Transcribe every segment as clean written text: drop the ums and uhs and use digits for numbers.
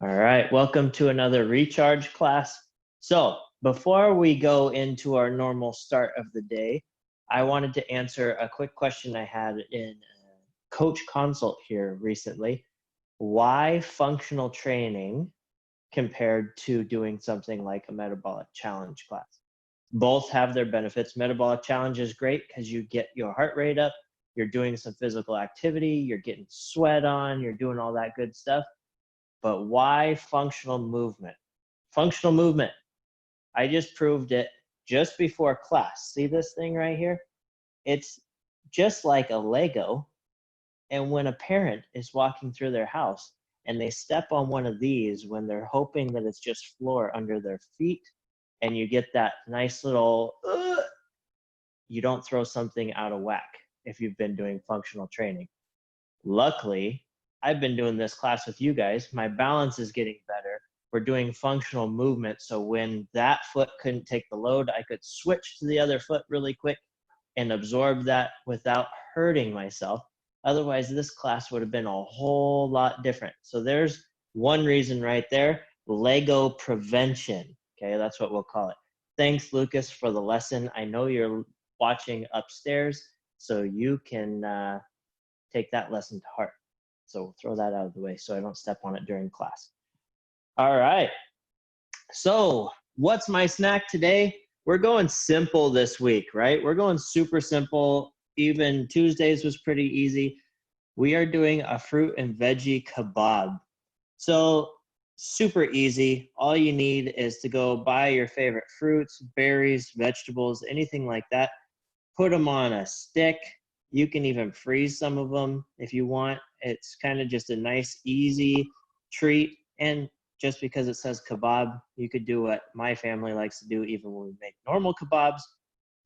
All right, welcome to another recharge class. So before we go into our normal start of the day, I wanted to answer a quick question I had in a coach consult here recently. Why functional training compared to doing something like a metabolic challenge class? Both have their benefits. Metabolic challenge is great because you get your heart rate up, you're doing some physical activity, you're getting sweat on, you're doing all that good stuff. But why functional movement? Functional movement. I just proved it just before class. See this thing right here? It's just like a Lego. And when a parent is walking through their house and they step on one of these when they're hoping that it's just floor under their feet, and you get that nice little, you don't throw something out of whack if you've been doing functional training. Luckily, I've been doing this class with you guys. My balance is getting better. We're doing functional movement. So when that foot couldn't take the load, I could switch to the other foot really quick and absorb that without hurting myself. Otherwise, this class would have been a whole lot different. So there's one reason right there, Lego prevention. Okay, that's what we'll call it. Thanks, Lucas, for the lesson. I know you're watching upstairs, so you can take that lesson to heart. So we'll throw that out of the way so I don't step on it during class. All right. So what's my snack today? We're going simple this week, right? We're going super simple. Even Tuesdays was pretty easy. We are doing a fruit and veggie kebab. So super easy. All you need is to go buy your favorite fruits, berries, vegetables, anything like that. Put them on a stick. You can even freeze some of them if you want. It's kind of just a nice, easy treat. And just because it says kebab, you could do what my family likes to do even when we make normal kebabs.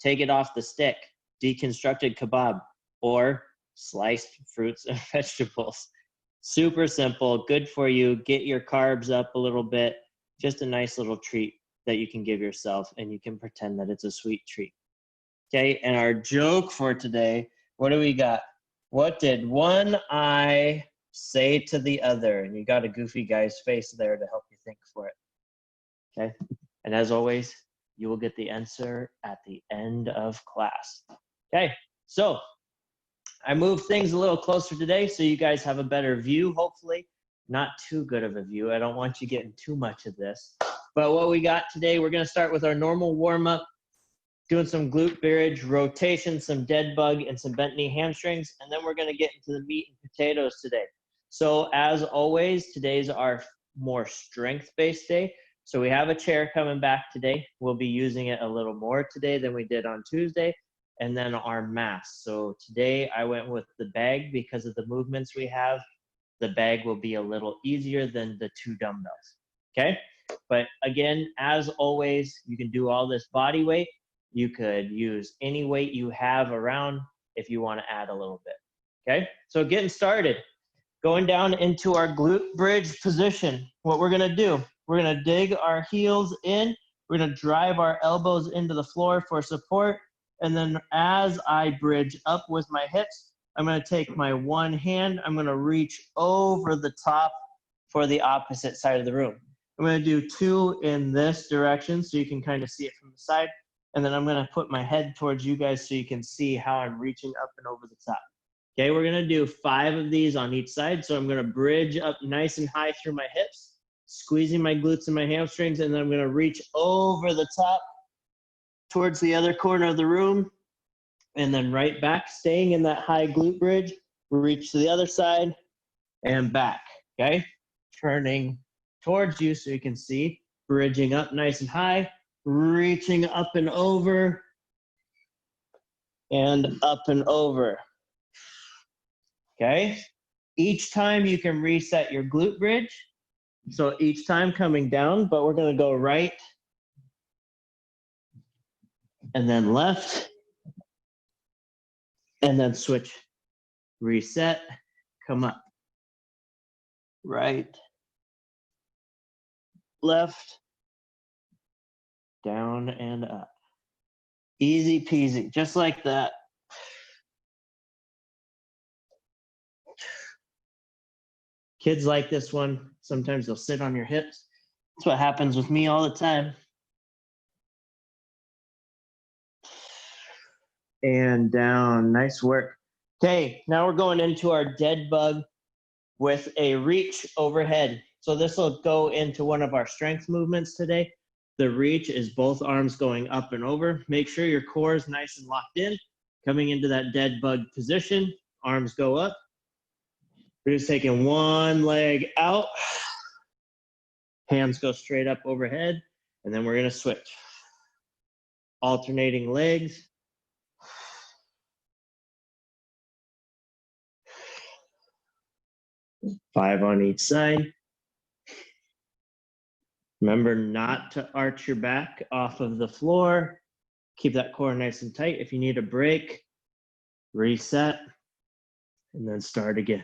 Take it off the stick, deconstructed kebab, or sliced fruits and vegetables. Super simple, good for you. Get your carbs up a little bit. Just a nice little treat that you can give yourself, and you can pretend that it's a sweet treat. Okay, and our joke for today, what do we got? What did one eye say to the other? And you got a goofy guy's face there to help you think for it. Okay, and as always, you will get the answer at the end of class. Okay, so I moved things a little closer today so you guys have a better view, hopefully. Not too good of a view. I don't want you getting too much of this. But what we got today, we're gonna start with our normal warm-up, doing some glute bridge, rotation, some dead bug, and some bent knee hamstrings. And then we're gonna get into the meat and potatoes today. So as always, today's our more strength-based day. So we have a chair coming back today. We'll be using it a little more today than we did on Tuesday. And then our mass. So today I went with the bag because of the movements we have. The bag will be a little easier than the 2 dumbbells, okay? But again, as always, you can do all this body weight. You could use any weight you have around if you want to add a little bit, okay? So getting started, going down into our glute bridge position. What we're gonna do, we're gonna dig our heels in. We're gonna drive our elbows into the floor for support. And then as I bridge up with my hips, I'm gonna take my one hand, I'm gonna reach over the top for the opposite side of the room. I'm gonna do 2 in this direction so you can kind of see it from the side. And then I'm gonna put my head towards you guys so you can see how I'm reaching up and over the top. Okay, we're gonna do 5 of these on each side. So I'm gonna bridge up nice and high through my hips, squeezing my glutes and my hamstrings, and then I'm gonna reach over the top towards the other corner of the room, and then right back, staying in that high glute bridge. We reach to the other side and back, okay? Turning towards you so you can see, bridging up nice and high, reaching up and over, and up and over, okay? Each time you can reset your glute bridge. So each time coming down, but we're gonna go right, and then left, and then switch, reset, come up, right, left, down and up. Easy peasy, just like that. Kids like this one. Sometimes they'll sit on your hips. That's what happens with me all the time. And down, nice work. Okay, now we're going into our dead bug with a reach overhead. So this will go into one of our strength movements today. The reach is both arms going up and over. Make sure your core is nice and locked in. Coming into that dead bug position, arms go up. We're just taking one leg out. Hands go straight up overhead, and then we're gonna switch. Alternating legs. Five on each side. Remember not to arch your back off of the floor. Keep that core nice and tight. If you need a break, reset, and then start again.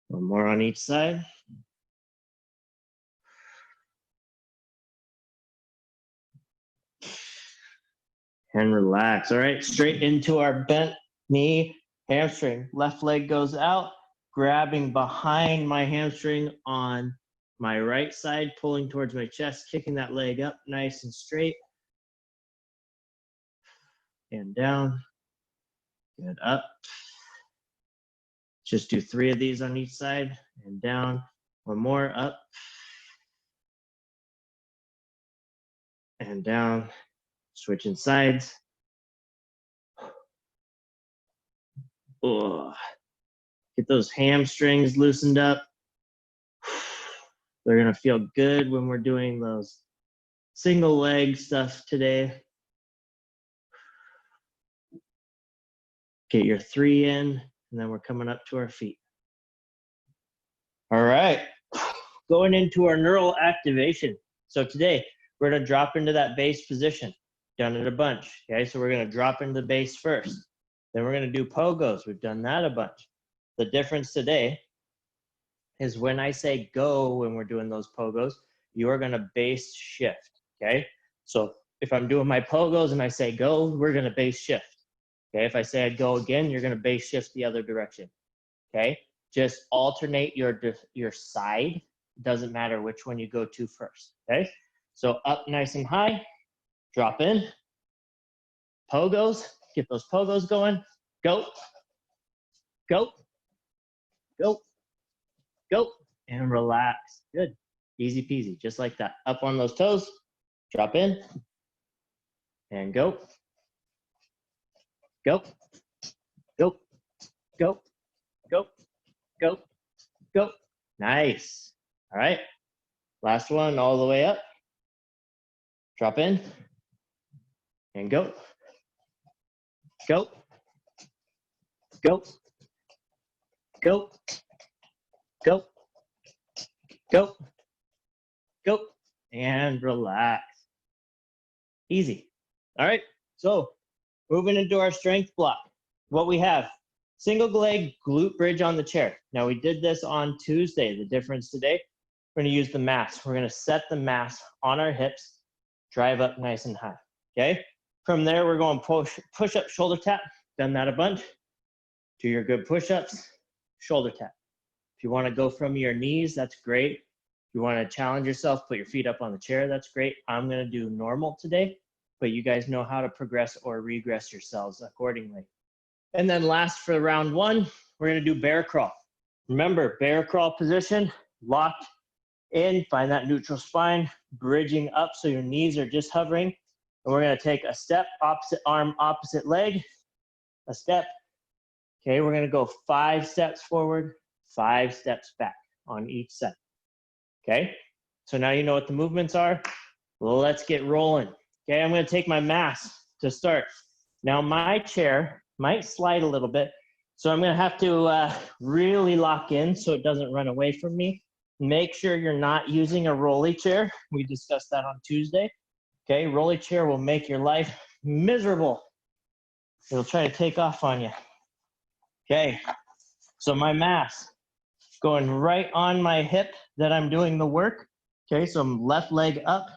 One more on each side. And relax. All right, straight into our bent knee, hamstring. Left leg goes out, grabbing behind my hamstring on my right side, pulling towards my chest, kicking that leg up nice and straight. And down. Good, up. Just do 3 of these on each side, and down. One more, up. And down. Switching sides. Oh. Get those hamstrings loosened up. They're gonna feel good when we're doing those single leg stuff today. Get your 3 in, and then we're coming up to our feet. All right, going into our neural activation. So today, we're gonna drop into that base position. Done it a bunch, okay? So we're gonna drop into the base first. Then we're gonna do pogos. We've done that a bunch. The difference today is when I say go, when we're doing those pogos, you are gonna base shift, okay? So if I'm doing my pogos and I say go, we're gonna base shift. Okay, if I say I'd go again, you're gonna base shift the other direction. Okay, just alternate your side. Doesn't matter which one you go to first. Okay, so up nice and high, drop in, pogos, get those pogos going, go, go, go, go, and relax. Good, easy peasy, just like that. Up on those toes, drop in, and go. Go, go, go, go, go, go. Nice. All right. Last one, all the way up. Drop in and go. Go, go, go, go, go, go, and relax. Easy. All right. So moving into our strength block, what we have, single leg glute bridge on the chair. Now we did this on Tuesday. The difference today, we're gonna use the mass. We're gonna set the mass on our hips, drive up nice and high, okay? From there, we're going push up, shoulder tap. Done that a bunch. Do your good push-ups, shoulder tap. If you wanna go from your knees, that's great. If you wanna challenge yourself, put your feet up on the chair, that's great. I'm gonna do normal today, but you guys know how to progress or regress yourselves accordingly. And then last for round 1, we're gonna do bear crawl. Remember, bear crawl position, locked in, find that neutral spine, bridging up so your knees are just hovering. And we're gonna take a step, opposite arm, opposite leg, a step. Okay, we're gonna go 5 steps forward, 5 steps back on each set. Okay, so now you know what the movements are. Let's get rolling. Okay, I'm gonna take my mass to start. Now my chair might slide a little bit, so I'm gonna have to really lock in so it doesn't run away from me. Make sure you're not using a rolly chair. We discussed that on Tuesday. Okay, rolly chair will make your life miserable. It'll try to take off on you. Okay, so my mass going right on my hip that I'm doing the work. Okay, so I'm left leg up,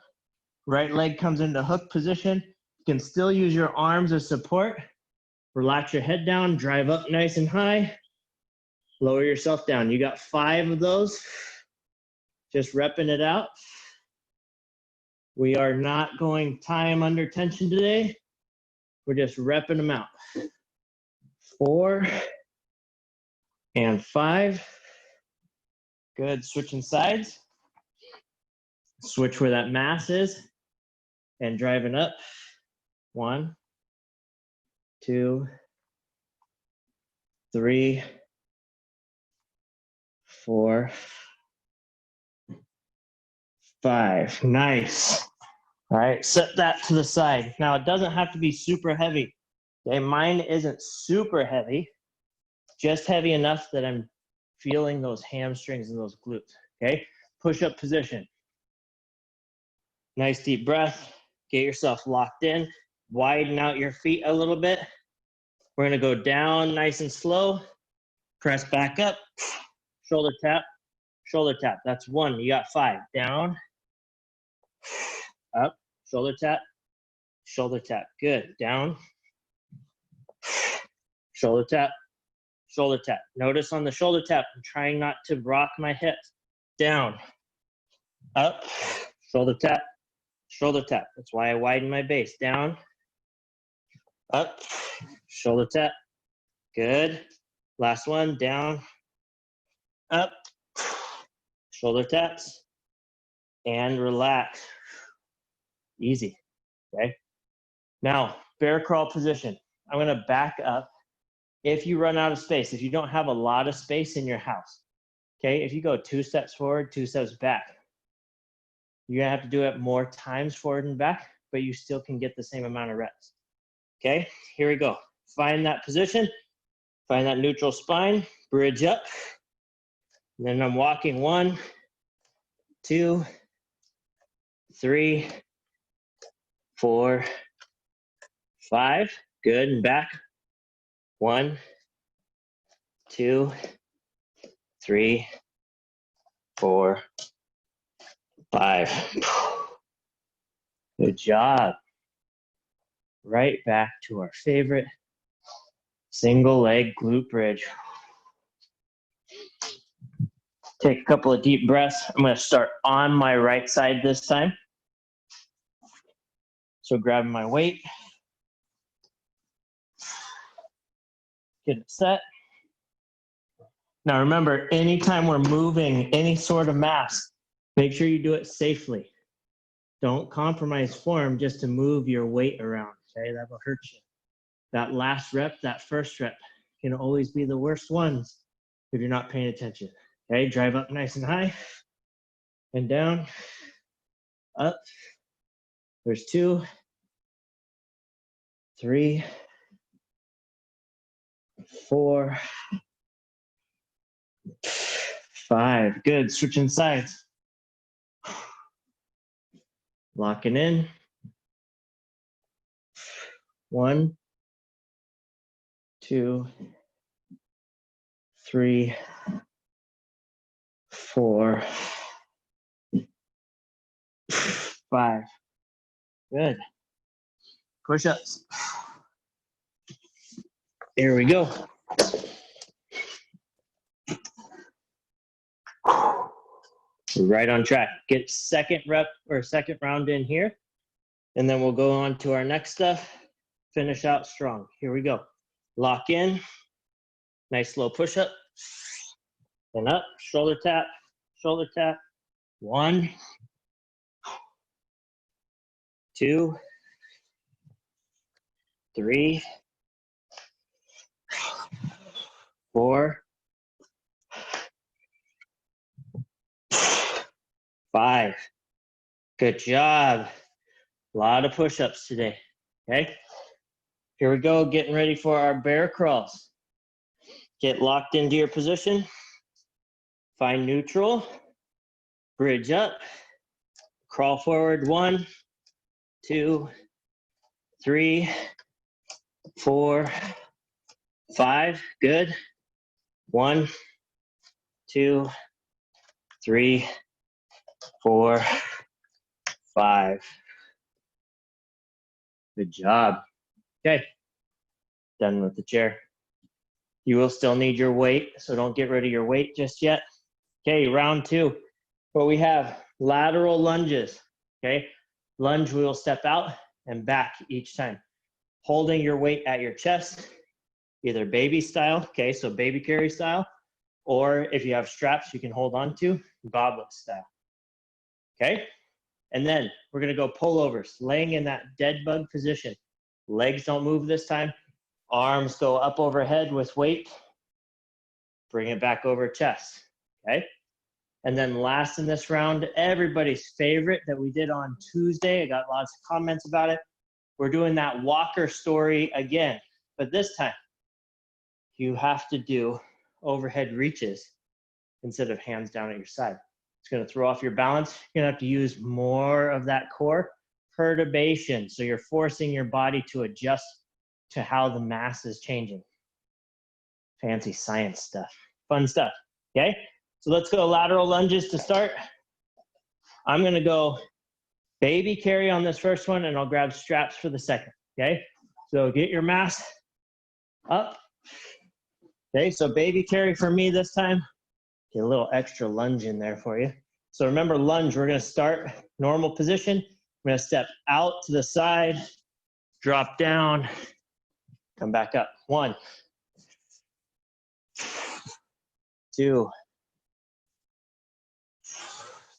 right leg comes into hook position. You can still use your arms as support, Relax your head down, drive up nice and high. Lower yourself down. You got 5 of those. Just repping it out. We are not going time under tension today. We're just repping them out. 4 and 5. Good, switching sides. Switch where that mass is and driving up. 1, 2, 3, 4, 5. Nice. All right, set that to the side. Now it doesn't have to be super heavy. Okay, mine isn't super heavy, just heavy enough that I'm feeling those hamstrings and those glutes. Okay, push-up position. Nice deep breath. Get yourself locked in. Widen out your feet a little bit. We're gonna go down nice and slow. Press back up. Shoulder tap, shoulder tap. That's 1. You got 5. Down, up, shoulder tap, shoulder tap. Good. Down, shoulder tap, shoulder tap. Notice on the shoulder tap, I'm trying not to rock my hips. Down, up, shoulder tap, shoulder tap. That's why I widen my base. Down, up, shoulder tap. Good. Last one. Down, up, shoulder taps, and relax. Easy. Okay. Now, bear crawl position. I'm going to back up. If you run out of space, if you don't have a lot of space in your house, okay, if you go 2 steps forward, 2 steps back, you're going to have to do it more times forward and back, but you still can get the same amount of reps. Okay, here we go. Find that position, find that neutral spine, bridge up. And then I'm walking 1, 2, 3, 4, 5. Good, and back. 1, 2, 3, 4, 5. Good job. Right back to our favorite single leg glute bridge. Take a couple of deep breaths. I'm going to start on my right side this time. So grabbing my weight. Get it set. Now remember, anytime we're moving any sort of mass, make sure you do it safely. Don't compromise form just to move your weight around, okay? That will hurt you. That last rep, that first rep, can always be the worst ones if you're not paying attention. Okay, drive up nice and high, and down, up. There's 2, 3, 4, 5. Good, switching sides. Locking in. 1, 2, 3, 4, 5. Good. Push-ups. Here we go. Right on track. Get second rep or second round in here, and then we'll go on to our next stuff. Finish out strong. Here we go. Lock in. Nice slow push-up. And up. Shoulder tap. Shoulder tap. 1, 2, 3, 4, 5. Good job. A lot of push-ups today. Okay. Here we go. Getting ready for our bear crawls. Get locked into your position. Find neutral. Bridge up. Crawl forward. 1, 2, 3, 4, 5. Good. 1, 2, 3, 4, 5. Good job. Okay. Done with the chair. You will still need your weight, so don't get rid of your weight just yet. Okay, round 2. What we have, lateral lunges. Okay, lunge, we will step out and back each time. Holding your weight at your chest, either baby style, okay, so baby carry style, or if you have straps you can hold on to, goblet style. Okay, and then we're gonna go pullovers, laying in that dead bug position. Legs don't move this time. Arms go up overhead with weight. Bring it back over chest, okay? And then last in this round, everybody's favorite that we did on Tuesday. I got lots of comments about it. We're doing that walker story again, but this time you have to do overhead reaches instead of hands down at your side. It's gonna throw off your balance. You're gonna have to use more of that core perturbation. So you're forcing your body to adjust to how the mass is changing. Fancy science stuff, fun stuff, okay? So let's go lateral lunges to start. I'm gonna go baby carry on this first one and I'll grab straps for the second, okay? So get your mass up. Okay, so baby carry for me this time. Get a little extra lunge in there for you. So remember lunge, we're gonna start normal position. I'm gonna step out to the side, drop down, come back up. 1, 2,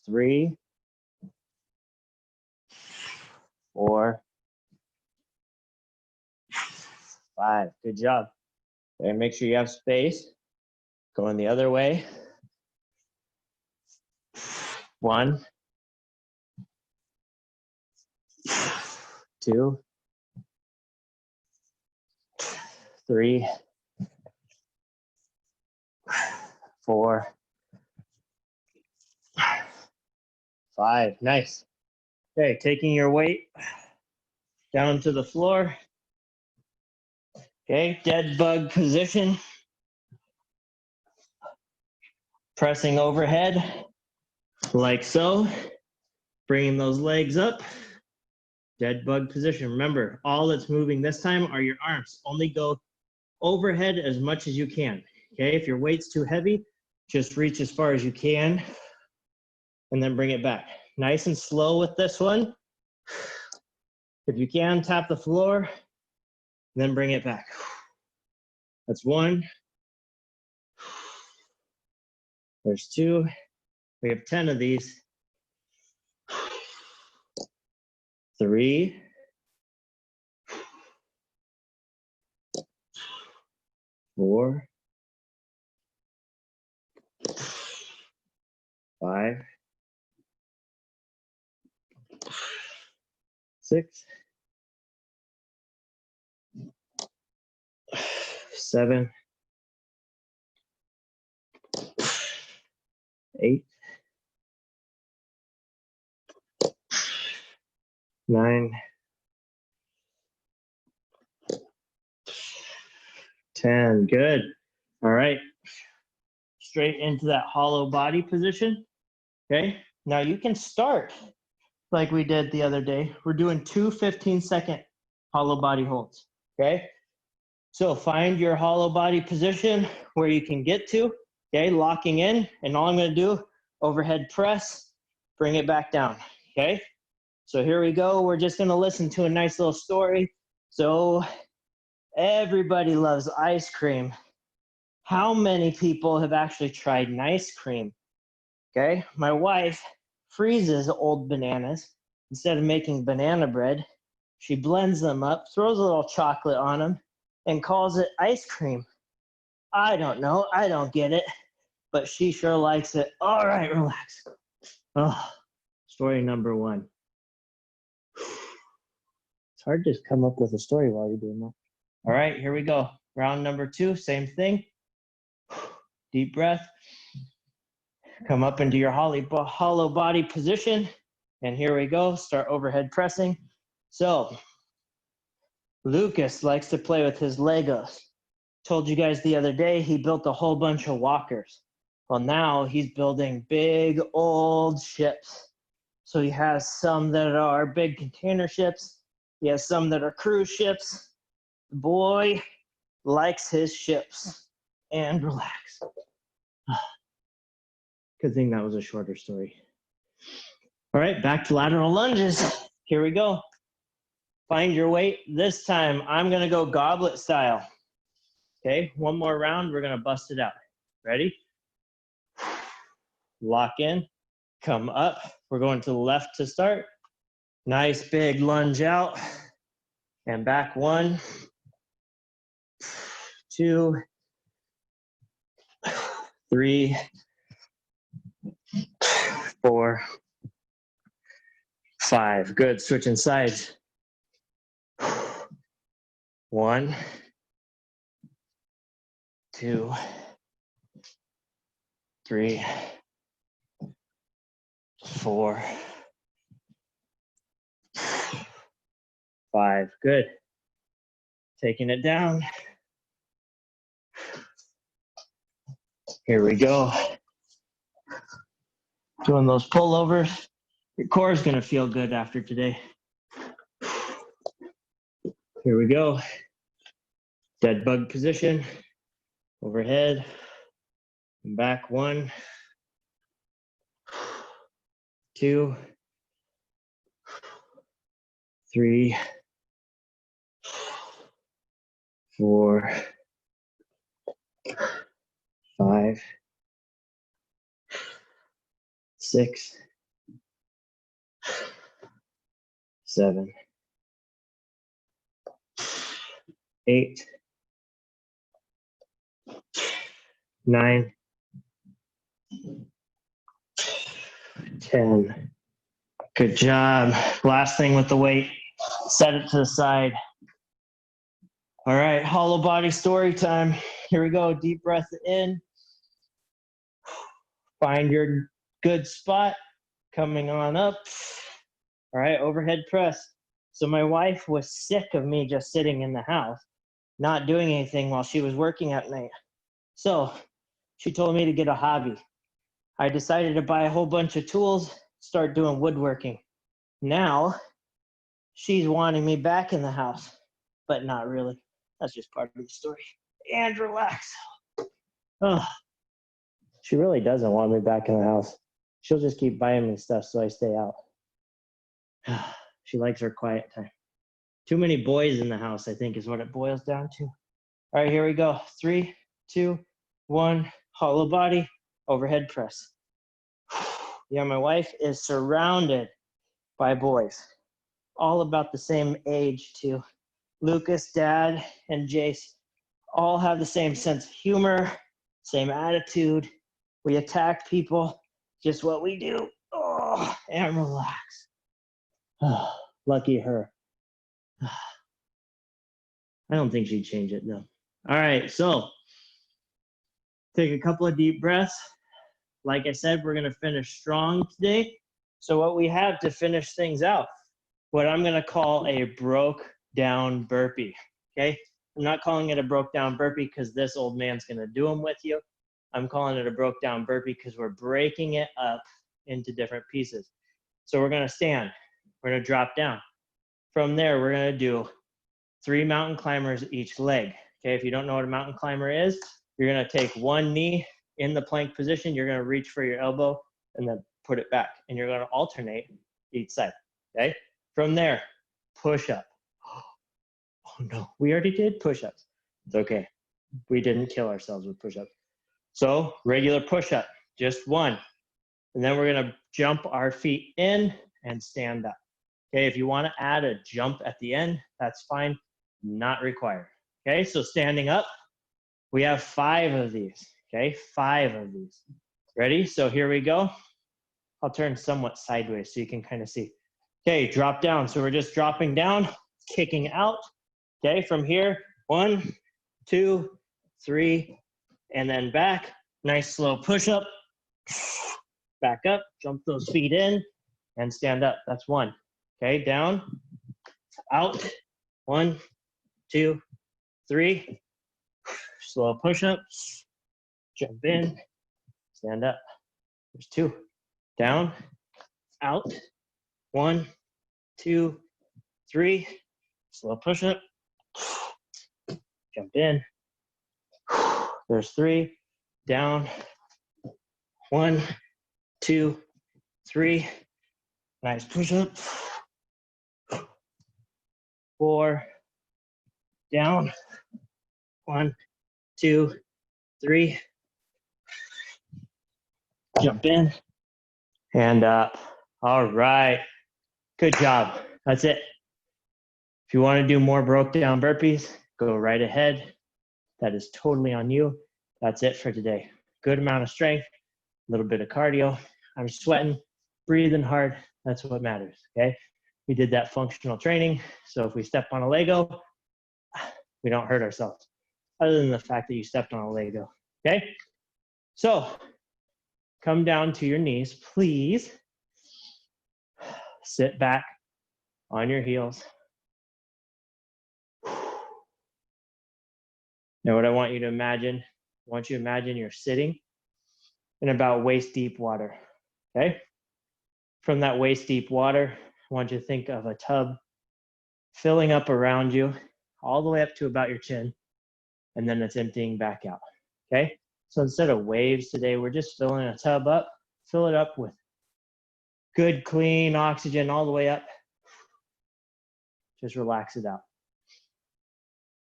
3, 4, 5. Good job. Okay, make sure you have space. Going the other way. 1, 2, 3, 4, 5. Nice. Okay, taking your weight down to the floor. Okay, dead bug position. Pressing overhead, like so. Bringing those legs up. Dead bug position. Remember, all that's moving this time are your arms. Only go overhead as much as you can. Okay, if your weight's too heavy, just reach as far as you can and then bring it back. Nice and slow with this one. If you can, tap the floor, then bring it back. That's 1. There's 2. We have 10 of these. 3. 4. 5. 6. 7. 8. 9. 10. Good. All right. Straight into that hollow body position. Okay. Now you can start like we did the other day. We're doing 2 15-second hollow body holds. Okay. So find your hollow body position where you can get to. Okay. Locking in. And all I'm going to do, overhead press, bring it back down. Okay. So here we go. We're just going to listen to a nice little story. So everybody loves ice cream. How many people have actually tried an ice cream? Okay, my wife freezes old bananas. Instead of making banana bread, she blends them up, throws a little chocolate on them, and calls it ice cream. I don't know, I don't get it, but she sure likes it. All right, relax. Oh, story number 1. It's hard to come up with a story while you're doing that. All right, here we go. Round number 2, same thing. Deep breath. Come up into your hollow body position. And here we go. Start overhead pressing. So Lucas likes to play with his Legos. Told you guys the other day he built a whole bunch of walkers. Well, now he's building big old ships. So he has some that are big container ships. He has some that are cruise ships. The boy likes his ships. And relax. Good thing that was a shorter story. All right, back to lateral lunges. Here we go. Find your weight. This time, I'm going to go goblet style. Okay, one more round. We're going to bust it out. Ready? Lock in. Come up. We're going to the left to start. Nice big lunge out. And back 1, 2, 3, 4, 5. Good. Switching sides. 1, 2, 3, 4, 5. Good. Taking it down. Here we go. Doing those pullovers. Your core is going to feel good after today. Here we go. Dead bug position. Overhead. And back 1, 2, 3, 4, 5, 6, 7, 8, 9, 10. Good job. Last thing with the weight. Set it to the side. All right, hollow body story time. Here we go. Deep breath in. Find your good spot. Coming on up. All right, overhead press. So my wife was sick of me just sitting in the house, not doing anything while she was working at night. So she told me to get a hobby. I decided to buy a whole bunch of tools, start doing woodworking. Now she's wanting me back in the house, but not really. That's just part of the story. And relax. Oh, she really doesn't want me back in the house. She'll just keep buying me stuff so I stay out. She likes her quiet time. Too many boys in the house, I think, is what it boils down to. All right, here we go. 3, 2, 1. Hollow body, overhead press. Yeah, my wife is surrounded by boys, all about the same age too. Lucas, Dad, and Jace all have the same sense of humor, same attitude. We attack people, just what we do. Oh, and relax. Oh, lucky her. I don't think she'd change it though. All right, so take a couple of deep breaths. Like I said, we're gonna finish strong today. So what we have to finish things out, what I'm gonna call a broke down burpee, okay? I'm not calling it a broke down burpee because this old man's gonna do them with you. I'm calling it a broke down burpee because we're breaking it up into different pieces. So we're gonna stand, we're gonna drop down. From there, we're gonna do 3 mountain climbers each leg, okay? If you don't know what a mountain climber is, you're gonna take one knee in the plank position, you're gonna reach for your elbow and then put it back, and you're gonna alternate each side, okay? From there, push up. Oh no, we already did push-ups. It's okay. We didn't kill ourselves with push-ups. So regular push-up, just 1. And then we're gonna jump our feet in and stand up. Okay, if you wanna add a jump at the end, that's fine, not required. Okay, so standing up, we have 5 of these, okay? 5 of these. Ready? So here we go. I'll turn somewhat sideways so you can kind of see. Okay, drop down. So we're just dropping down, kicking out. Okay, from here, 1, 2, 3, and then back. Nice slow push up. Back up, jump those feet in, and stand up. That's 1. Okay, down, out. 1, 2, 3. Slow push ups. Jump in, stand up. There's 2. Down, out. 1, 2, 3. Slow push up. Jump in, There's 3, down, 1, 2, 3. Nice push up. 4, down, 1, 2, 3. Jump in and up. All right, good job. That's it. If you want to do more broke down burpees, go right ahead. That is totally on you. That's it for today. Good amount of strength, a little bit of cardio. I'm sweating, breathing hard. That's what matters, okay? We did that functional training. So if we step on a Lego, we don't hurt ourselves, other than the fact that you stepped on a Lego, okay? So come down to your knees, please. Sit back on your heels. Now what I want you to imagine, you're sitting in about waist deep water, okay? From that waist deep water, I want you to think of a tub filling up around you all the way up to about your chin, and then it's emptying back out, okay? So instead of waves today, we're just filling a tub up, fill it up with good, clean oxygen all the way up. Just relax it out.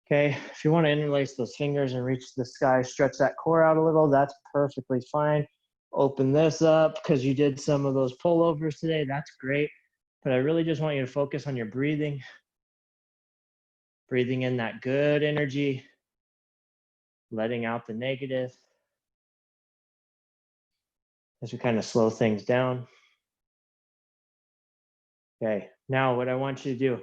Okay, if you want to interlace those fingers and reach the sky, stretch that core out a little, that's perfectly fine. Open this up because you did some of those pullovers today, that's great. But I really just want you to focus on your breathing. Breathing in that good energy, letting out the negative as we kind of slow things down. Okay, now what I want you to do,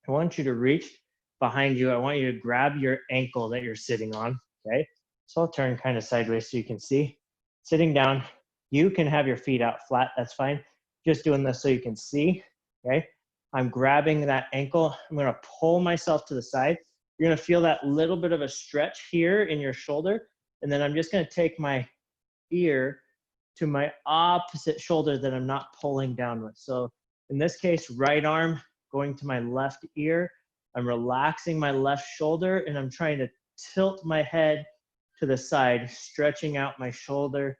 I want you to reach behind you. I want you to grab your ankle that you're sitting on, okay? So I'll turn kind of sideways so you can see. Sitting down, you can have your feet out flat, that's fine. Just doing this so you can see, okay? I'm grabbing that ankle. I'm gonna pull myself to the side. You're gonna feel that little bit of a stretch here in your shoulder, and then I'm just gonna take my ear to my opposite shoulder that I'm not pulling down with. So in this case, right arm going to my left ear. I'm relaxing my left shoulder and I'm trying to tilt my head to the side, stretching out my shoulder.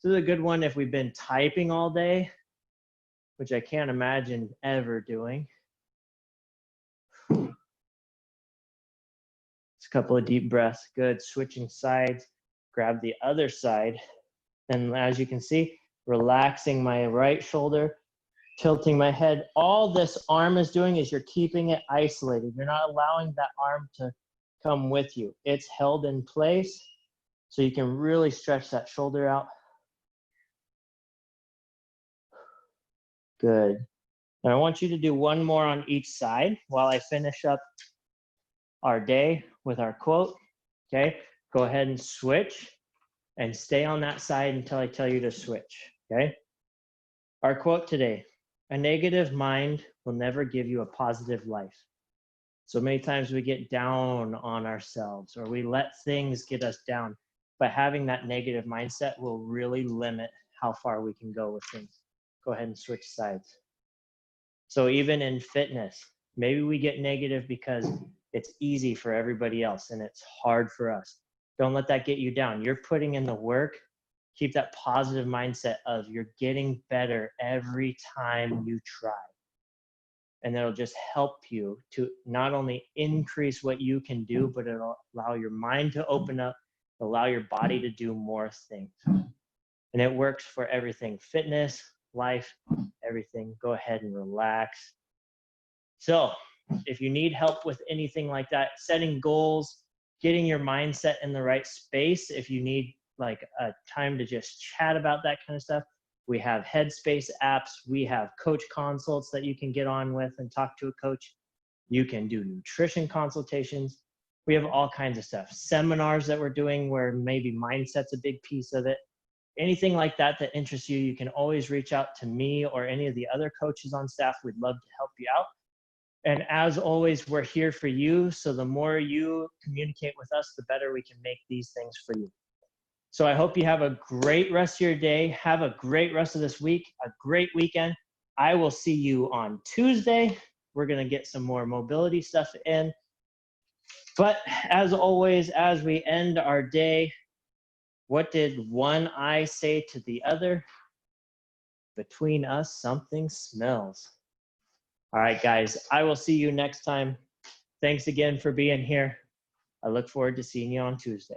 This is a good one if we've been typing all day, which I can't imagine ever doing. Just a couple of deep breaths. Good. Switching sides. Grab the other side. And as you can see, relaxing my right shoulder, tilting my head. All this arm is doing is you're keeping it isolated. You're not allowing that arm to come with you. It's held in place so you can really stretch that shoulder out. Good. And I want you to do one more on each side while I finish up our day with our quote. Okay, go ahead and switch and stay on that side until I tell you to switch. Okay, our quote today: a negative mind will never give you a positive life. So many times we get down on ourselves or we let things get us down, but having that negative mindset will really limit how far we can go with things. Go ahead and switch sides. So even in fitness, maybe we get negative because it's easy for everybody else and it's hard for us. Don't let that get you down. You're putting in the work. Keep that positive mindset of you're getting better every time you try. And it'll just help you to not only increase what you can do, but it'll allow your mind to open up, allow your body to do more things. And it works for everything: fitness, life, everything. Go ahead and relax. So if you need help with anything like that, setting goals, getting your mindset in the right space, if you need like a time to just chat about that kind of stuff, we have Headspace apps. We have coach consults that you can get on with and talk to a coach. You can do nutrition consultations. We have all kinds of stuff. Seminars that we're doing where maybe mindset's a big piece of it. Anything like that that interests you, you can always reach out to me or any of the other coaches on staff. We'd love to help you out. And as always, we're here for you. So the more you communicate with us, the better we can make these things for you. So I hope you have a great rest of your day. Have a great rest of this week, a great weekend. I will see you on Tuesday. We're going to get some more mobility stuff in. But as always, as we end our day, what did one eye say to the other? Between us, something smells. All right, guys, I will see you next time. Thanks again for being here. I look forward to seeing you on Tuesday.